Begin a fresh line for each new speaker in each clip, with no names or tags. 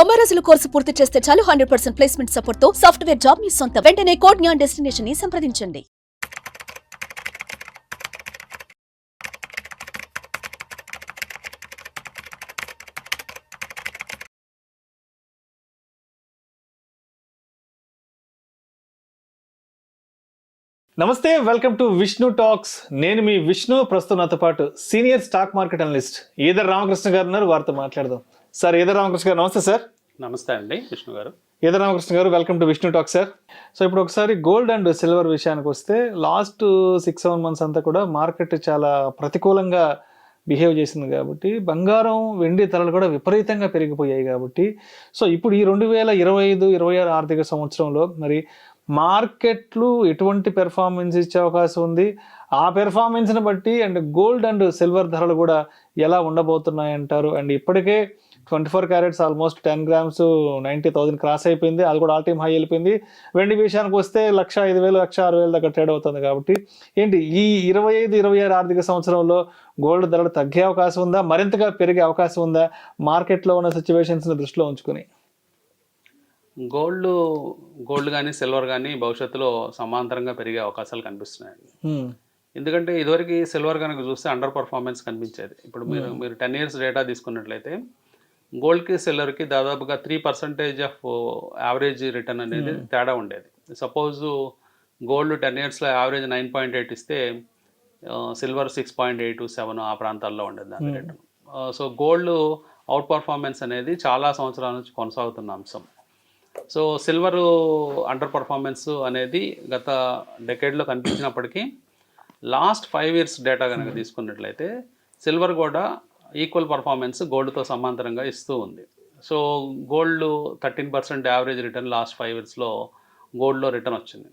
90 రోజుల కోర్సు పూర్తి చేస్తే చాలు 100% ప్లేస్మెంట్ సపోర్ట్ తో సాఫ్ట్వేర్ జాబ్ మీ సొంతం. వెంటనే కోడ్ జ్ఞాన్ డెస్టినేషన్ ని సంప్రదించండి.
నమస్తే, వెల్కమ్ టు విష్ణు టాక్స్. నేను మీ విష్ణు. ప్రస్తుతం నాతో పాటు senior stock market analyst either Ramakrishna గారు ఉన్నారు. వారితో మాట్లాడదాం. సార్, ఈదర్ రామకృష్ణ గారు నమస్తే. సార్
నమస్తే అండి విష్ణు గారు.
ఈదర్ రామకృష్ణ గారు, welcome to Vishnu talk. Sir, so ఇప్పుడు ఒకసారి గోల్డ్ అండ్ సిల్వర్ విషయానికి వస్తే లాస్ట్ 6-7 months అంతా కూడా మార్కెట్ చాలా ప్రతికూలంగా బిహేవ్ చేసింది కాబట్టి బంగారం వెండి ధరలు కూడా విపరీతంగా పెరిగిపోయాయి కాబట్టి సో ఇప్పుడు ఈ 2025-26 ఆర్థిక సంవత్సరంలో మరి మార్కెట్లు ఎటువంటి పెర్ఫార్మెన్స్ ఇచ్చే అవకాశం ఉంది, ఆ పెర్ఫార్మెన్స్ని బట్టి అండ్ గోల్డ్ అండ్ సిల్వర్ ధరలు కూడా ఎలా ఉండబోతున్నాయి అంటారు? అండ్ ఇప్పటికే 24 carats ఆల్మోస్ట్ 10 grams 90,000 క్రాస్ అయిపోయింది, అది కూడా ఆల్ టైమ్ హై వెళ్ళిపోయింది. వెండి విషయానికి వస్తే 1,05,000 1,06,000 దాకా ట్రేడ్ అవుతుంది. కాబట్టి ఏంటి ఈ 25-26 ఆర్థిక సంవత్సరంలో గోల్డ్ ధరలు తగ్గే అవకాశం ఉందా, మరింతగా పెరిగే అవకాశం ఉందా, మార్కెట్లో ఉన్న సిచ్యువేషన్స్ని దృష్టిలో ఉంచుకుని?
గోల్డ్ కానీ సిల్వర్ కానీ భవిష్యత్తులో సమాంతరంగా పెరిగే అవకాశాలు కనిపిస్తున్నాయండి. ఎందుకంటే ఇదివరకు సిల్వర్ కనుక చూస్తే అండర్ పర్ఫార్మెన్స్ కనిపించేది. ఇప్పుడు మీరు 10 years డేటా తీసుకున్నట్లయితే గోల్డ్కి సిల్వర్కి దాదాపుగా 3% ఆఫ్ యావరేజ్ రిటర్న్ అనేది తేడా ఉండేది. సపోజ్ గోల్డ్ 10 yearsలో యావరేజ్ 9.8 ఇస్తే సిల్వర్ 6.8-7 ఆ ప్రాంతాల్లో ఉండేది దాని return. So gold out performance అనేది చాలా సంవత్సరాల నుంచి కొనసాగుతున్న అంశం. సో సిల్వర్ అండర్ పర్ఫార్మెన్స్ అనేది గత డెకేడ్లో కనిపించినప్పటికీ లాస్ట్ 5 years డేటా కనుక తీసుకున్నట్లయితే సిల్వర్ కూడా ఈక్వల్ పర్ఫార్మెన్స్ గోల్డ్తో సమాంతరంగా ఇస్తూ ఉంది. So gold 13% average return last 5 yearsలో గోల్డ్లో రిటర్న్ వచ్చింది.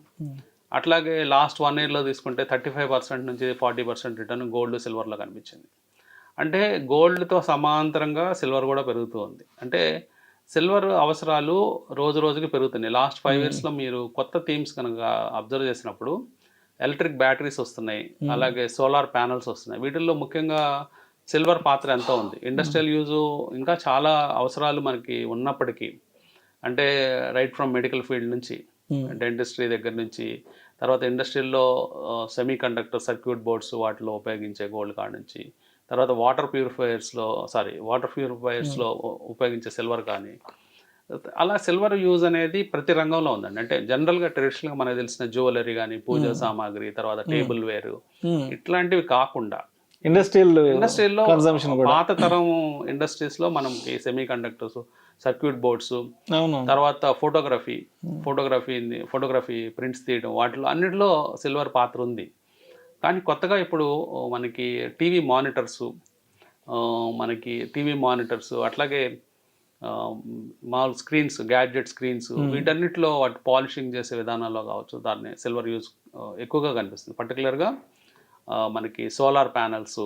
అట్లాగే లాస్ట్ 1 yearలో తీసుకుంటే 35% నుంచి 40% రిటర్న్ గోల్డ్ సిల్వర్లో కనిపించింది. అంటే గోల్డ్తో సమాంతరంగా సిల్వర్ కూడా పెరుగుతూ ఉంది. అంటే సిల్వర్ అవసరాలు రోజు రోజుకి పెరుగుతున్నాయి. లాస్ట్ 5 yearsలో మీరు కొత్త థీమ్స్ కనుక అబ్జర్వ్ చేసినప్పుడు ఎలక్ట్రిక్ బ్యాటరీస్ వస్తున్నాయి, అలాగే సోలార్ ప్యానల్స్ వస్తున్నాయి. వీటిల్లో ముఖ్యంగా సిల్వర్ పాత్ర ఎంతో ఉంది. ఇండస్ట్రియల్ యూజు ఇంకా చాలా అవసరాలు మనకి ఉన్నప్పటికీ, అంటే రైట్ ఫ్రమ్ మెడికల్ ఫీల్డ్ నుంచి డెంటిస్ట్రీ దగ్గర నుంచి, తర్వాత ఇండస్ట్రీల్లో సెమీ కండక్టర్ సర్క్యూట్ బోర్డ్స్ వాటిలో ఉపయోగించే గోల్డ్ కాడ నుంచి, తర్వాత వాటర్ ప్యూరిఫైయర్స్లో ఉపయోగించే సిల్వర్ కానీ, అలా సిల్వర్ యూజ్ అనేది ప్రతి రంగంలో ఉందండి. అంటే జనరల్గా ట్రెడిషనల్గా మనకు తెలిసిన జ్యువెలరీ కానీ, పూజా సామాగ్రి, తర్వాత టేబుల్ వేర్, ఇట్లాంటివి కాకుండా ఇండస్ట్రీల్లో పాత తరం ఇండస్ట్రీస్లో మనం ఈ సెమీ కండక్టర్స్, సర్క్యూట్ బోర్డ్స్, తర్వాత ఫోటోగ్రఫీ ప్రింట్స్ తీయడం, వాటిలో అన్నిటిలో సిల్వర్ పాత్ర ఉంది. కానీ కొత్తగా ఇప్పుడు మనకి టీవీ మానిటర్స్ అట్లాగే మామూలు స్క్రీన్స్, గ్యాడ్జెట్ స్క్రీన్స్, వీటన్నిటిలో వాటి పాలిషింగ్ చేసే విధానాల్లో కావచ్చు దాన్ని సిల్వర్ యూజ్ ఎక్కువగా కనిపిస్తుంది. పర్టికులర్గా మనకి సోలార్ ప్యానల్స్,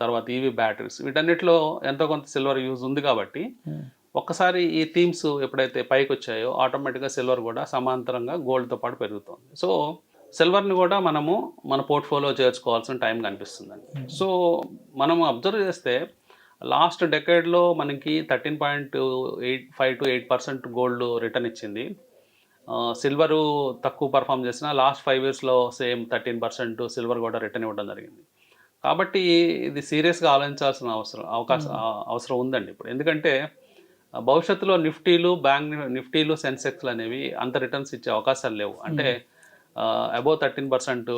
తర్వాత ఈవీ బ్యాటరీస్, వీటన్నిటిలో ఎంతో కొంత సిల్వర్ యూజ్ ఉంది. కాబట్టి ఒక్కసారి ఈ థీమ్స్ ఎప్పుడైతే పైకి వచ్చాయో ఆటోమేటిక్గా సిల్వర్ కూడా సమాంతరంగా గోల్డ్తో పాటు పెరుగుతుంది. సో సిల్వర్ని కూడా మనము మన పోర్ట్ఫోలియో చేర్చుకోవాల్సిన టైం కనిపిస్తుందండి. సో మనం అబ్జర్వ్ చేస్తే లాస్ట్ డెకేడ్లో మనకి 13.85-8% గోల్డ్ రిటర్న్ ఇచ్చింది. సిల్వరు తక్కువ పర్ఫామ్ చేసిన లాస్ట్ 5 yearsలో సేమ్ 13% సిల్వర్ కూడా రిటర్న్ ఇవ్వడం జరిగింది. కాబట్టి ఇది సీరియస్గా ఆలోచించాల్సిన అవసరం ఉందండి ఇప్పుడు. ఎందుకంటే భవిష్యత్తులో బ్యాంక్ నిఫ్టీలు, సెన్సెక్స్లు అనేవి అంత రిటర్న్స్ ఇచ్చే అవకాశాలు లేవు. అంటే అబోవ్ 13%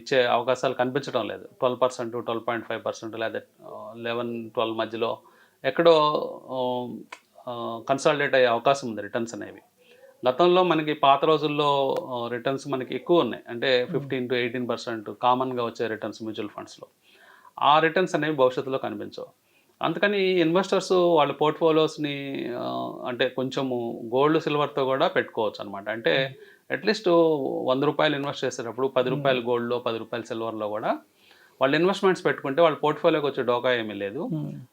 ఇచ్చే అవకాశాలు కనిపించడం లేదు. 12%, 12.5% లేదా 11-12 మధ్యలో ఎక్కడో కన్సాలిడేట్ అయ్యే అవకాశం ఉంది రిటర్న్స్ అనేవి. గతంలో మనకి పాత రోజుల్లో రిటర్న్స్ మనకి ఎక్కువ ఉన్నాయి. అంటే 15-18% కామన్గా వచ్చే రిటర్న్స్ మ్యూచువల్ ఫండ్స్లో. ఆ రిటర్న్స్ అనేవి భవిష్యత్తులో కనిపించవు. అందుకని ఇన్వెస్టర్స్ వాళ్ళ పోర్ట్ఫోలియోస్ని అంటే కొంచెము గోల్డ్ సిల్వర్తో కూడా పెట్టుకోవచ్చు అనమాట. అంటే అట్లీస్ట్ ₹100 ఇన్వెస్ట్ చేసేటప్పుడు ₹10 గోల్డ్లో, ₹10 సిల్వర్లో కూడా వాళ్ళు ఇన్వెస్ట్మెంట్స్ పెట్టుకుంటే వాళ్ళ పోర్ట్ఫోలియోకి వచ్చే డోకా ఏమీ లేదు.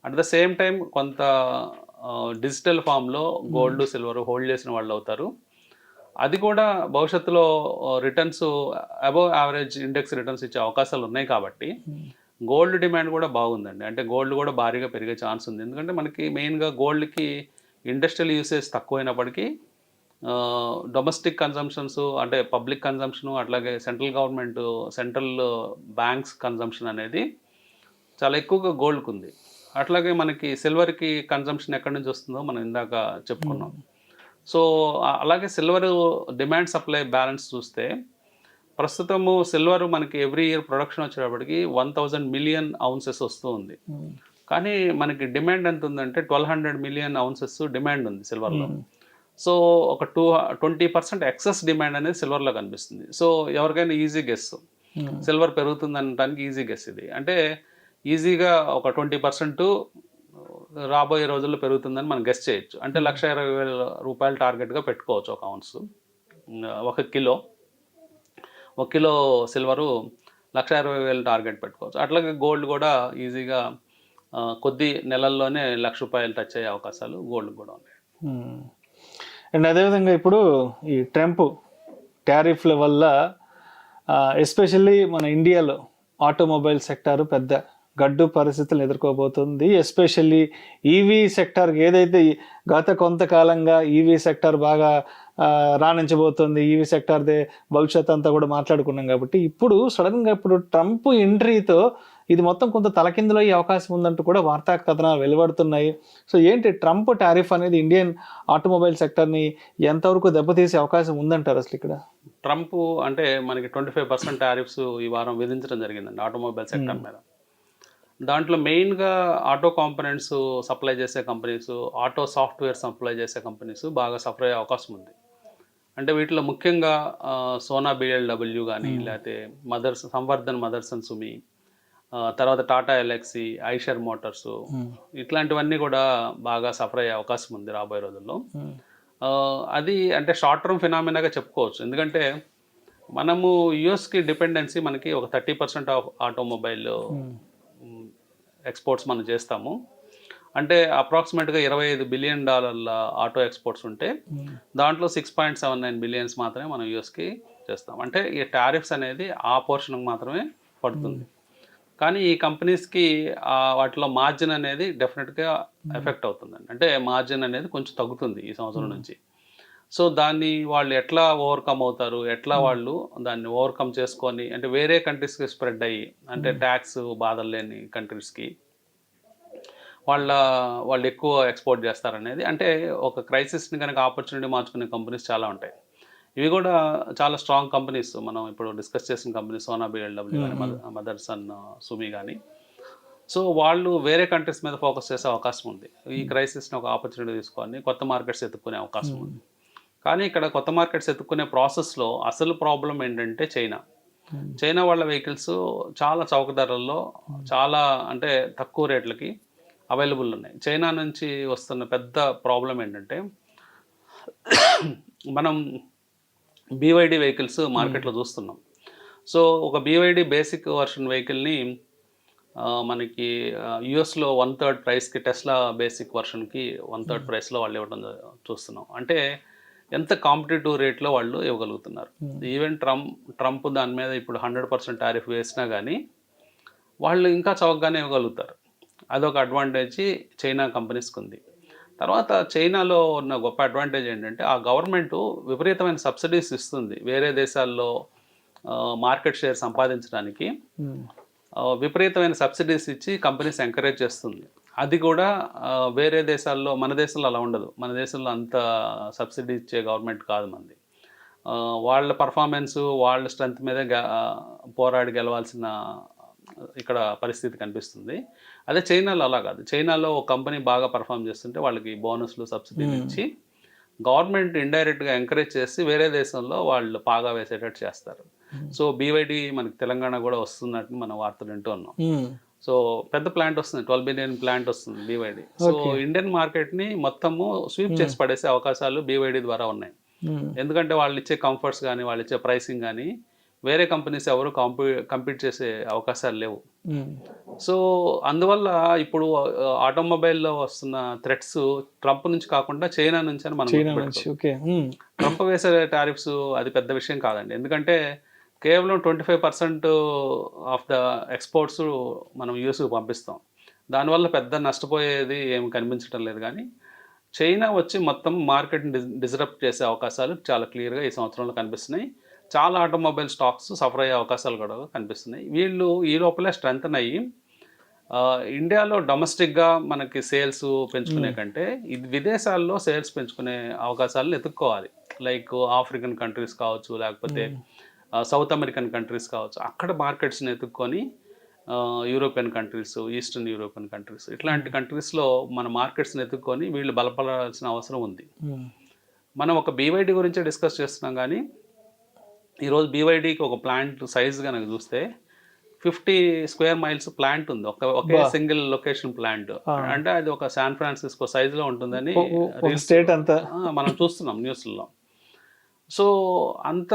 అట్ ద సేమ్ టైం కొంత డిజిటల్ ఫామ్లో గోల్డ్, సిల్వర్ హోల్డ్ చేసిన వాళ్ళు అవుతారు. అది కూడా భవిష్యత్తులో returns above average index returns ఇచ్చే అవకాశాలు ఉన్నాయి. కాబట్టి గోల్డ్ డిమాండ్ కూడా బాగుందండి. అంటే గోల్డ్ కూడా భారీగా పెరిగే ఛాన్స్ ఉంది. ఎందుకంటే మనకి మెయిన్గా గోల్డ్కి ఇండస్ట్రియల్ యూసేజ్ తక్కువైనప్పటికీ డొమెస్టిక్ కన్జంప్షన్స్ అంటే పబ్లిక్ కన్జంప్షన్ అట్లాగే సెంట్రల్ బ్యాంక్స్ కన్జంప్షన్ అనేది చాలా ఎక్కువగా గోల్డ్కి ఉంది. అట్లాగే మనకి సిల్వర్కి కన్జంప్షన్ ఎక్కడి నుంచి వస్తుందో మనం ఇందాక చెప్పుకున్నాం. సో అలాగే సిల్వర్ డిమాండ్ సప్లై బ్యాలెన్స్ చూస్తే ప్రస్తుతము సిల్వర్ మనకి ఎవ్రీ ఇయర్ ప్రొడక్షన్ వచ్చేటప్పటికి 1000 మిలియన్ ounces వస్తూ ఉంది. కానీ మనకి డిమాండ్ ఎంత ఉందంటే 1200 మిలియన్ ounces డిమాండ్ ఉంది సిల్వర్లో. సో ఒక 20% ఎక్సెస్ డిమాండ్ అనేది సిల్వర్లో కనిపిస్తుంది. సో ఎవరికైనా ఈజీ గెస్ సిల్వర్ పెరుగుతుంది అనడానికి ఈజీ గెస్ ఇది. అంటే ఈజీగా ఒక 20% రాబోయే రోజుల్లో పెరుగుతుందని మనం గెస్ చేయొచ్చు. అంటే 1,20,000 రూపాయలు టార్గెట్గా పెట్టుకోవచ్చు ఒక ounce. 1 కిలో సిల్వరు 1,20,000 టార్గెట్ పెట్టుకోవచ్చు. అట్లాగే గోల్డ్ కూడా ఈజీగా కొద్ది నెలల్లోనే 1,00,000 రూపాయలు టచ్ అయ్యే అవకాశాలు గోల్డ్ కూడా ఉన్నాయి.
అండ్ అదేవిధంగా ఇప్పుడు ఈ ట్రంప్ టారిఫ్ల వల్ల ఎస్పెషల్లీ మన ఇండియాలో ఆటోమొబైల్ సెక్టార్ పెద్ద గడ్డు పరిస్థితులను ఎదుర్కోబోతుంది. ఎస్పెషల్లీ ఈవీ సెక్టార్ ఏదైతే గత కొంతకాలంగా ఈవీ సెక్టార్ బాగా రాణించబోతుంది, ఈవీ సెక్టార్దే భవిష్యత్ అంతా కూడా మాట్లాడుకున్నాం. కాబట్టి ఇప్పుడు సడన్గా ఇప్పుడు ట్రంప్ ఎంట్రీతో ఇది మొత్తం కొంత తలకిందులో అయ్యే అవకాశం ఉందంటూ కూడా వార్తా కథనాలు వెలువడుతున్నాయి. సో ఏంటి ట్రంప్ టారిఫ్ అనేది ఇండియన్ ఆటోమొబైల్ సెక్టర్ని ఎంతవరకు దెబ్బతీసే అవకాశం ఉందంటారు అసలు ఇక్కడ?
ట్రంప్ అంటే మనకి 25% టారిఫ్స్ ఈ వారం విధించడం జరిగిందండి ఆటోమొబైల్ సెక్టర్ మీద. దాంట్లో మెయిన్గా ఆటో కాంపోనెంట్స్ సప్లై చేసే కంపెనీస్, ఆటో సాఫ్ట్వేర్ సప్లై చేసే కంపెనీస్ బాగా సఫర్ అయ్యే అవకాశం ఉంది. అంటే వీటిలో ముఖ్యంగా సోనా BLW కానీ, లేకపోతే సంవర్ధన్ మదర్సన్ సుమి, తర్వాత టాటా ఎల్ఎక్సీ, ఐషర్ మోటార్స్, ఇట్లాంటివన్నీ కూడా బాగా సఫర్ అయ్యే అవకాశం ఉంది రాబోయే రోజుల్లో. అది అంటే షార్ట్ టర్మ్ ఫినామినాగా చెప్పుకోవచ్చు. ఎందుకంటే మనము యుఎస్కి డిపెండెన్సీ మనకి ఒక 30% ఆఫ్ ఆటోమొబైల్ ఎక్స్పోర్ట్స్ మనం చేస్తాము. అంటే అప్రాక్సిమేట్గా $25 బిలియన్ ఆటో ఎక్స్పోర్ట్స్ ఉంటే దాంట్లో 6.79 బిలియన్స్ మాత్రమే మనం యూఎస్కి చేస్తాం. అంటే ఈ టారిఫ్స్ అనేది ఆ పోర్షన్కి మాత్రమే పడుతుంది. కానీ ఈ కంపెనీస్కి వాటిలో మార్జిన్ అనేది డెఫినెట్గా ఎఫెక్ట్ అవుతుందండి. అంటే మార్జిన్ అనేది కొంచెం తగ్గుతుంది ఈ సంవత్సరం నుంచి. సో దాన్ని వాళ్ళు ఎట్లా ఓవర్కమ్ అవుతారు, ఎట్లా వాళ్ళు దాన్ని ఓవర్కమ్ చేసుకొని అంటే వేరే కంట్రీస్కి స్ప్రెడ్ అయ్యి అంటే ట్యాక్స్ బాధలు లేని కంట్రీస్కి వాళ్ళు ఎక్కువ ఎక్స్పోర్ట్ చేస్తారనేది. అంటే ఒక క్రైసిస్ని కనుక ఆపర్చునిటీ మార్చుకునే కంపెనీస్ చాలా ఉంటాయి. ఇవి కూడా చాలా స్ట్రాంగ్ కంపెనీస్. మనం ఇప్పుడు డిస్కస్ చేసిన కంపెనీ సోనా BLW కానీ, మదర్సన్ సుమి కానీ. సో వాళ్ళు వేరే కంట్రీస్ మీద ఫోకస్ చేసే అవకాశం ఉంది. ఈ క్రైసిస్ని ఒక ఆపర్చునిటీ తీసుకొని కొత్త మార్కెట్స్ ఎత్తుక్కునే అవకాశం ఉంది. కానీ ఇక్కడ కొత్త మార్కెట్స్ ఎత్తుక్కునే ప్రాసెస్లో అసలు ప్రాబ్లం ఏంటంటే చైనా వాళ్ళ వెహికల్స్ చాలా చౌక ధరల్లో చాలా అంటే తక్కువ రేట్లకి అవైలబుల్ ఉన్నాయి. చైనా నుంచి వస్తున్న పెద్ద ప్రాబ్లం ఏంటంటే మనం BYD వెహికల్స్ మార్కెట్లో చూస్తున్నాం. సో ఒక BYD బేసిక్ వర్షన్ వెహికల్ని మనకి యుఎస్లో 1/3 ప్రైస్కి, టెస్లా బేసిక్ వర్షన్కి 1/3 ప్రైస్లో వాళ్ళు ఇవ్వడం చూస్తున్నాం. అంటే ఎంత కాంపిటేటివ్ రేట్లో వాళ్ళు ఇవ్వగలుగుతున్నారు. ఈవెన్ ట్రంప్ దాని మీద ఇప్పుడు 100% టారిఫ్ వేసినా కానీ వాళ్ళు ఇంకా చౌకగానే ఇవ్వగలుగుతారు. అదొక అడ్వాంటేజ్ చైనా కంపెనీస్కి ఉంది. తర్వాత చైనాలో ఉన్న గొప్ప అడ్వాంటేజ్ ఏంటంటే ఆ గవర్నమెంట్ విపరీతమైన సబ్సిడీస్ ఇస్తుంది. వేరే దేశాల్లో మార్కెట్ షేర్ సంపాదించడానికి విపరీతమైన సబ్సిడీస్ ఇచ్చి కంపెనీస్ ఎంకరేజ్ చేస్తుంది. అది కూడా వేరే దేశాల్లో, మన దేశంలో అలా ఉండదు. మన దేశంలో అంత సబ్సిడీ ఇచ్చే గవర్నమెంట్ కాదు మనది. వాళ్ళ పర్ఫార్మెన్స్, వాళ్ళ స్ట్రెంత్ మీదే పోరాడి గెలవాల్సిన ఇక్కడ పరిస్థితి కనిపిస్తుంది. అదే చైనాలో అలా కాదు. చైనాలో ఒక కంపెనీ బాగా పర్ఫామ్ చేస్తుంటే వాళ్ళకి బోనస్లు, సబ్సిడీలు ఇచ్చి గవర్నమెంట్ ఇండైరెక్ట్గా ఎంకరేజ్ చేసి వేరే దేశంలో వాళ్ళు పాగా వేసేటట్టు చేస్తారు. సో BYD మనకి తెలంగాణ కూడా వస్తున్నట్టు మనం వార్తలు వింటూ ఉన్నాం. సో పెద్ద ప్లాంట్ వస్తుంది, 12 బిలియన్ ప్లాంట్ వస్తుంది BYD. సో ఇండియన్ మార్కెట్ని మొత్తము స్వీప్ చేసి పడేసే అవకాశాలు BYD ద్వారా ఉన్నాయి. ఎందుకంటే వాళ్ళు ఇచ్చే కంఫర్ట్స్ కానీ, వాళ్ళు ఇచ్చే ప్రైసింగ్ కానీ వేరే కంపెనీస్ ఎవరు కంపీట్ చేసే అవకాశాలు లేవు. సో అందువల్ల ఇప్పుడు ఆటోమొబైల్లో వస్తున్న థ్రెట్స్ ట్రంప్ నుంచి కాకుండా చైనా నుంచి అని మనం ట్రంప్ వేసే టారిఫ్స్ అది పెద్ద విషయం కాదండి. ఎందుకంటే కేవలం 25% ఆఫ్ ద ఎక్స్పోర్ట్స్ మనం యూఎస్కి పంపిస్తాం. దానివల్ల పెద్ద నష్టపోయేది ఏమి కనిపించడం లేదు. కానీ చైనా వచ్చి మొత్తం మార్కెట్ని డిస్రప్ట్ చేసే అవకాశాలు చాలా క్లియర్గా ఈ సంవత్సరంలో కనిపిస్తున్నాయి. చాలా ఆటోమొబైల్ స్టాక్స్ సఫర్ అయ్యే అవకాశాలు కూడా కనిపిస్తున్నాయి. వీళ్ళు ఈ లోపలే స్ట్రెంగ్తన్ అయ్యి ఇండియాలో డొమెస్టిక్గా మనకి సేల్స్ పెంచుకునే కంటే ఇది విదేశాల్లో సేల్స్ పెంచుకునే అవకాశాలను ఎత్తుక్కోవాలి. లైక్ ఆఫ్రికన్ కంట్రీస్ కావచ్చు, లేకపోతే సౌత్ అమెరికన్ కంట్రీస్ కావచ్చు, అక్కడ మార్కెట్స్ని ఎత్తుక్కొని European countries, eastern European countries, ఇట్లాంటి కంట్రీస్లో మన మార్కెట్స్ని ఎత్తుక్కొని వీళ్ళు బలపడాల్సిన అవసరం ఉంది. మనం ఒక బీవైడి గురించే డిస్కస్ చేస్తున్నాం, కానీ ఈరోజు బీవైడికి ఒక ప్లాంట్ సైజ్ కనుక చూస్తే 50 స్క్వేర్ మైల్స్ ప్లాంట్ ఉంది, ఒకే సింగిల్ లొకేషన్ ప్లాంట్. అంటే అది ఒక శాన్ ఫ్రాన్సిస్కో సైజులో ఉంటుందని
స్టేట్ అంతా
మనం చూస్తున్నాం న్యూస్లో. సో అంత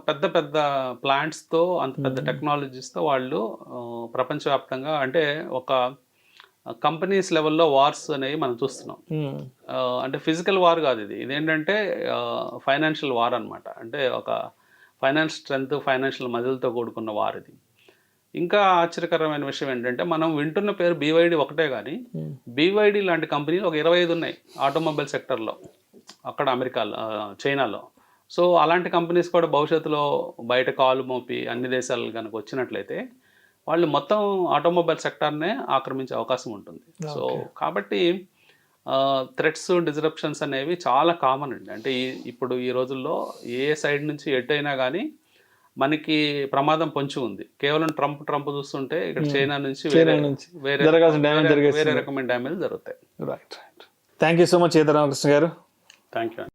పెద్ద పెద్ద ప్లాంట్స్తో, అంత పెద్ద టెక్నాలజీస్తో వాళ్ళు ప్రపంచవ్యాప్తంగా, అంటే ఒక కంపెనీస్ లెవెల్లో వార్స్ అనేవి మనం చూస్తున్నాం. అంటే ఫిజికల్ వార్ కాదు ఇది, ఇదేంటంటే ఫైనాన్షియల్ వార్ అనమాట. అంటే ఒక ఫైనాన్స్ స్ట్రెంగ్త్, ఫైనాన్షియల్ మజిల్తో కూడుకున్న వార్ ఇది. ఇంకా ఆశ్చర్యకరమైన విషయం ఏంటంటే మనం వింటున్న పేరు బీవైడి ఒకటే, కానీ బీవైడి లాంటి కంపెనీలు ఒక 25 ఉన్నాయి ఆటోమొబైల్ సెక్టర్లో అక్కడ అమెరికాలో, చైనాలో. సో అలాంటి కంపెనీస్ కూడా భవిష్యత్తులో బయట కాలు మోపి అన్ని దేశాలు కనుక వచ్చినట్లయితే వాళ్ళు మొత్తం ఆటోమొబైల్ సెక్టార్నే ఆక్రమించే అవకాశం ఉంటుంది. సో కాబట్టి థ్రెట్స్, డిస్రప్షన్స్ అనేవి చాలా కామన్ అండి. అంటే ఇప్పుడు ఈ రోజుల్లో ఏ సైడ్ నుంచి ఎట్టయినా కానీ మనకి ప్రమాదం పొంచి ఉంది. కేవలం ట్రంప్ చూస్తుంటే ఇక్కడ చైనా నుంచి వేరే రకమైన డ్యామేజ్ జరుగుతాయి.
Thank you so much Ramakrishna garu.
Thank you.